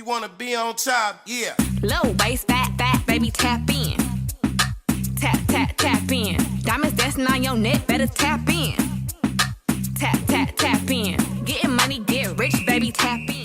wanna be on top, yeah. Low waist, fat, baby, tap in. Tap, tap, tap in. Diamonds dancing on your neck, better tap in. Tap, tap, tap in. Getting money, get rich, baby, tap in.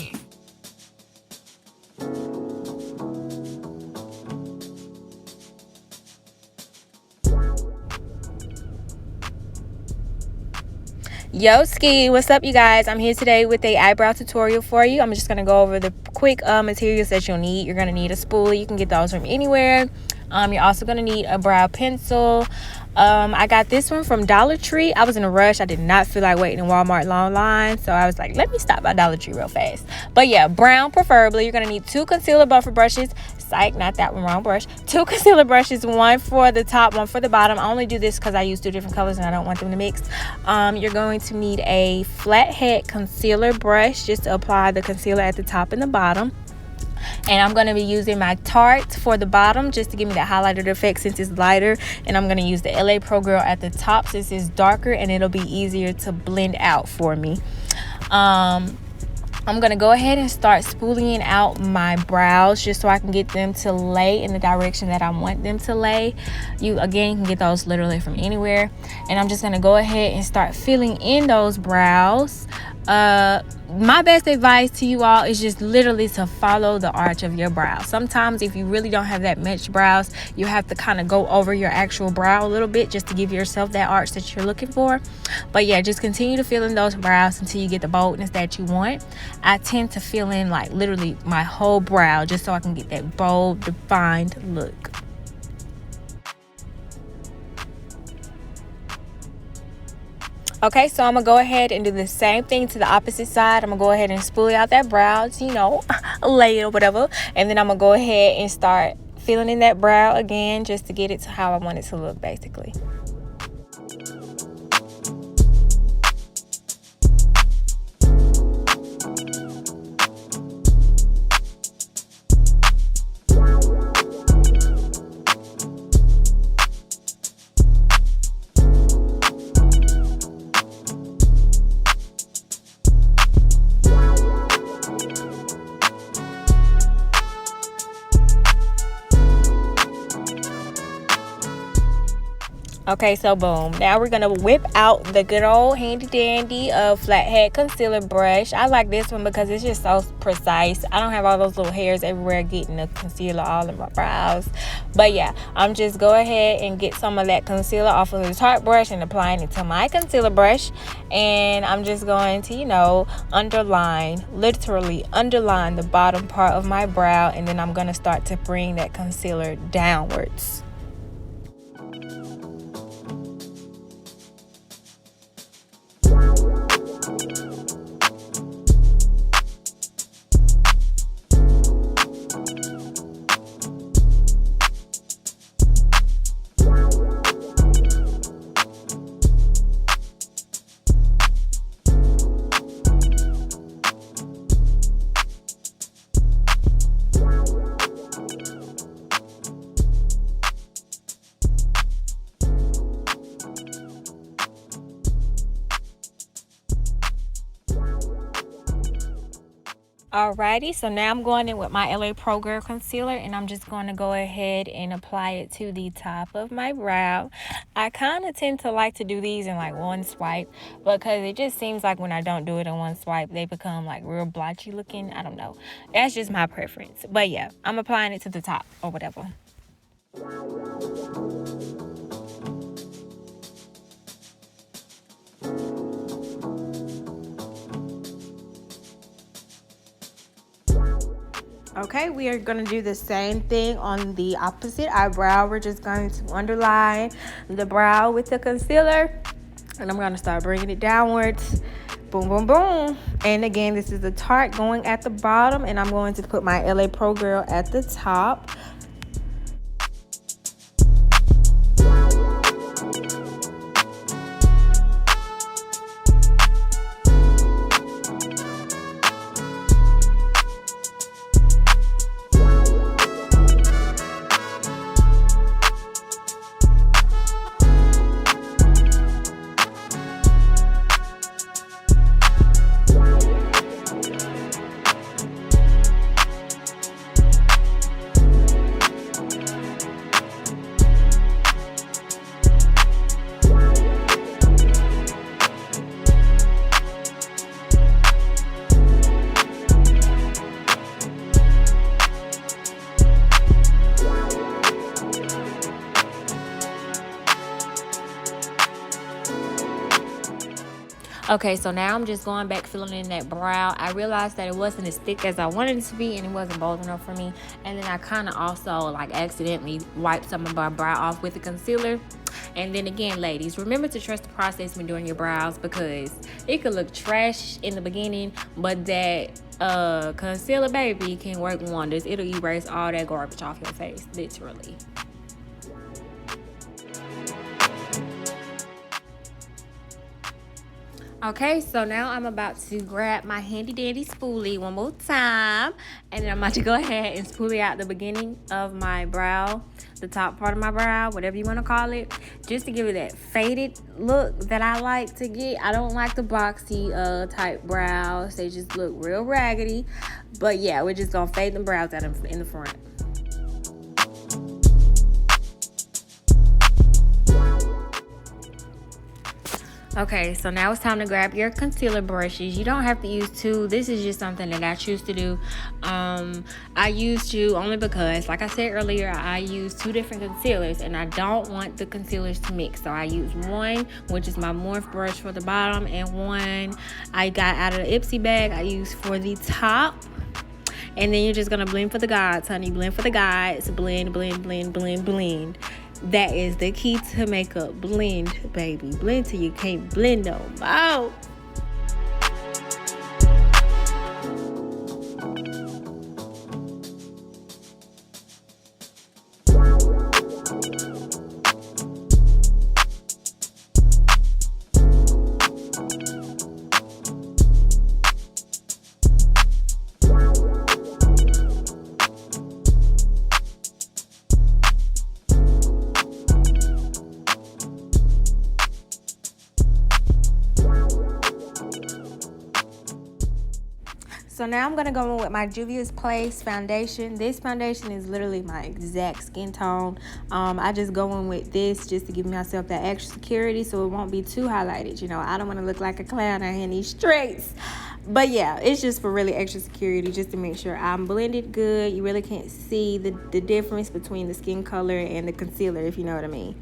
YOOOSKIIII, what's up you guys? I'm here today with a eyebrow tutorial for you. I'm just gonna go over the quick materials that you'll need. You're gonna need a spoolie. You can get those from anywhere. You're also gonna need a brow pencil. I got this one from Dollar Tree. I was in a rush. I did not feel like waiting in Walmart long line, so I was like, let me stop by Dollar Tree real fast. But yeah, brown preferably. You're gonna need 2 concealer buffer brushes. Psych, not that one, wrong brush. 2 concealer brushes, 1 for the top, 1 for the bottom. I only do this because I use 2 different colors and I don't want them to mix. You're going to need a flathead concealer brush just to apply the concealer at the top and the bottom. And I'm going to be using my Tarte for the bottom just to give me that highlighted effect since it's lighter. And I'm going to use the LA Pro Girl at the top since it's darker and it'll be easier to blend out for me. I'm going to go ahead and start spooling out my brows just so I can get them to lay in the direction that I want them to lay. You can get those literally from anywhere. And I'm just going to go ahead and start filling in those brows. My best advice to you all is just literally to follow the arch of your brow. Sometimes if you really don't have that much brows, you have to kind of go over your actual brow a little bit just to give yourself that arch that you're looking for. But yeah, just continue to fill in those brows until you get the boldness that you want. I tend to fill in like literally my whole brow just so I can get that bold, defined look. Okay, so I'm gonna go ahead and do the same thing to the opposite side. I'm gonna go ahead and spoolie out that brow, you know, lay it or whatever. And then I'm gonna go ahead and start filling in that brow again just to get it to how I want it to look, basically. Okay, so boom, now we're gonna whip out the good old handy dandy flathead concealer brush. I like this one because it's just so precise. I don't have all those little hairs everywhere getting the concealer all in my brows. But yeah, I'm just go ahead and get some of that concealer off of the Tarte brush and applying it to my concealer brush. And I'm just going to, you know, literally underline the bottom part of my brow, and then I'm gonna start to bring that concealer downwards. Alrighty, so now I'm going in with my LA Pro Girl concealer, and I'm just going to go ahead and apply it to the top of my brow. I kind of tend to like to do these in like one swipe because it just seems like when I don't do it in one swipe, they become like real blotchy looking. I don't know. That's just my preference. But yeah, I'm applying it to the top or whatever. Okay, we are going to do the same thing on the opposite eyebrow. We're just going to underline the brow with the concealer, and I'm going to start bringing it downwards. Boom, boom, boom. And again, this is the Tarte going at the bottom, and I'm going to put my LA Pro Girl at the top. Okay, so now I'm just going back filling in that brow. I realized that it wasn't as thick as I wanted it to be, and it wasn't bold enough for me. And then I kind of also like accidentally wiped some of my brow off with the concealer. And then again, ladies, remember to trust the process when doing your brows, because it could look trash in the beginning, but that concealer, baby, can work wonders. It'll erase all that garbage off your face, literally. Okay, so now I'm about to grab my handy dandy spoolie one more time, and then I'm about to go ahead and spoolie out the beginning of my brow, the top part of my brow, whatever you want to call it, just to give it that faded look that I like to get. I don't like the boxy type brows. They just look real raggedy. But yeah, we're just gonna fade them brows out in the front. Okay, so now it's time to grab your concealer brushes. You don't have to use two. This is just something that I choose to do. I use two only because, like I said earlier, I use two different concealers and I don't want the concealers to mix. So I use one, which is my Morphe brush for the bottom, and one I got out of the Ipsy bag I use for the top. And then you're just gonna blend for the gods, honey. Blend for the gods. Blend, blend, blend, blend, blend. That is the key to makeup. Blend, baby. Blend till you can't blend no more. So now I'm going to go in with my Juvia's Place foundation. This foundation is literally my exact skin tone. I just go in with this just to give myself that extra security so it won't be too highlighted. You know, I don't want to look like a clown out here in these streets. But yeah, it's just for really extra security, just to make sure I'm blended good. You really can't see the difference between the skin color and the concealer, if you know what I mean.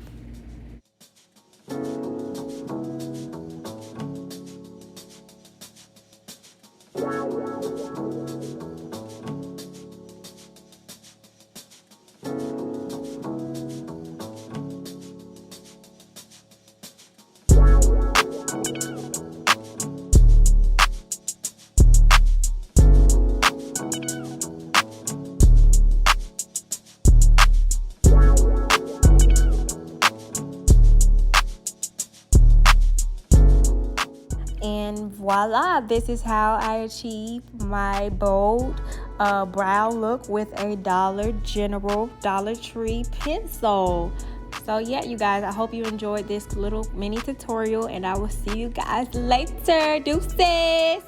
And voila, this is how I achieve my bold brow look with a Dollar Tree pencil. So yeah, you guys, I hope you enjoyed this little mini tutorial, and I will see you guys later. Deuces.